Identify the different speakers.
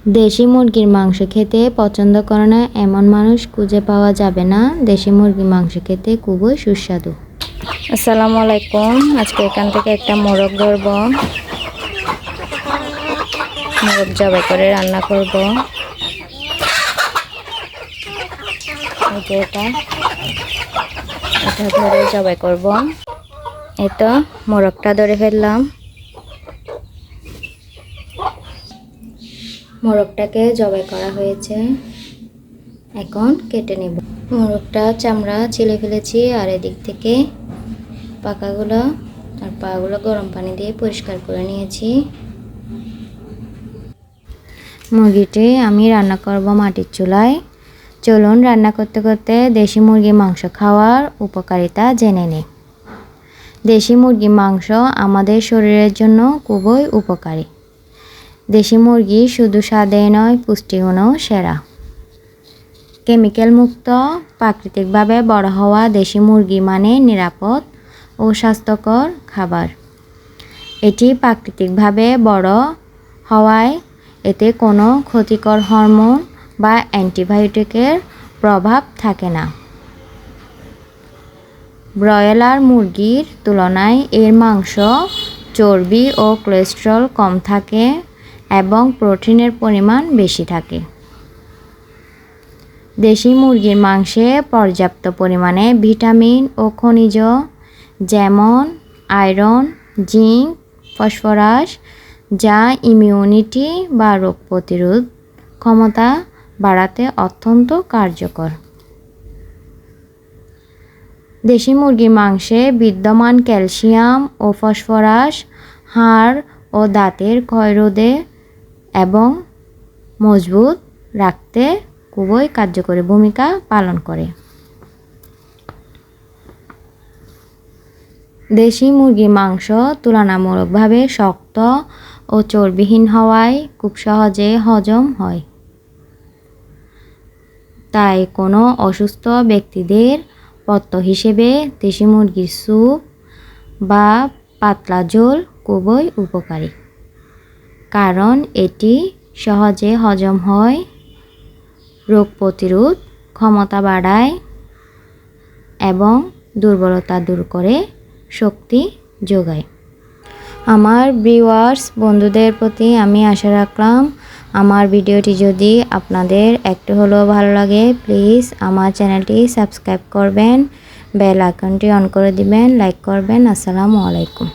Speaker 1: দেশি মুরগির মাংস খেতে পছন্দ করে না এমন মানুষ খুঁজে পাওয়া যাবে না। দেশি মুরগির মাংস খেতে খুবই সুস্বাদু।
Speaker 2: আসসালামু আলাইকুম। আজকে এখান থেকে একটা মোরগ ধরব, মোরগ জবাই করে রান্না করব। এটা ধরে জবাই করব। এই তো মোরগটা ধরে ফেললাম।
Speaker 1: মোরগটাকে জবাই করা হয়েছে, এখন কেটে নেব। মোরগটা চামড়া ছিলে ফেলেছি, আর এদিক থেকে পাকাগুলো আর পাগুলো গরম পানি দিয়ে পরিষ্কার করে নিয়েছি। মুরগিটি আমি রান্না করব মাটির চুলায়। চলুন রান্না করতে করতে দেশি মুরগির মাংস খাওয়ার উপকারিতা জেনে নিই। দেশি মুরগির মাংস আমাদের শরীরের জন্য খুবই উপকারী। দেশি মুরগি শুধু স্বাদে নয়, পুষ্টিগুণেও সেরা। কেমিক্যাল মুক্ত প্রাকৃতিকভাবে বড় হওয়া দেশি মুরগি মানে নিরাপদ ও স্বাস্থ্যকর খাবার। এটি প্রাকৃতিকভাবে বড় হওয়ায় এতে কোনো ক্ষতিকর হরমোন বা অ্যান্টিবায়োটিকের প্রভাব থাকে না। ব্রয়লার মুরগির তুলনায় এর মাংস চর্বি ও কোলেস্টেরল কম থাকে এবং প্রোটিনের পরিমাণ বেশি থাকে। দেশি মুরগির মাংসে পর্যাপ্ত পরিমাণে ভিটামিন ও খনিজ যেমন আয়রন, জিঙ্ক, ফসফরাস, যা ইমিউনিটি বা রোগ প্রতিরোধ ক্ষমতা বাড়াতে অত্যন্ত কার্যকর। দেশি মুরগির মাংসে বিদ্যমান ক্যালসিয়াম ও ফসফরাস হাড় ও দাঁতের ক্ষয়রোধে এবং মজবুত রাখতে খুবই কার্যকরী ভূমিকা পালন করে। দেশি মুরগির মাংস তুলনামূলকভাবে শক্ত ও চর্বিহীন হওয়ায় খুব সহজে হজম হয়। তাই কোনো অসুস্থ ব্যক্তিদের পথ্য হিসেবে দেশি মুরগির স্যুপ বা পাতলা ঝোল খুবই উপকারী, কারণ এটি সহজে হজম হয়, রোগ প্রতিরোধ ক্ষমতা বাড়ায় এবং দুর্বলতা দূর করে শক্তি যোগায়। আমার ভিউয়ার্স বন্ধুদের প্রতি আমি আশা রাখলাম, আমার ভিডিওটি যদি আপনাদের একটু হলেও ভালো লাগে, প্লিজ আমার চ্যানেলটি সাবস্ক্রাইব করবেন, বেল আইকনটি অন করে দিবেন, লাইক করবেন। আসসালামু আলাইকুম।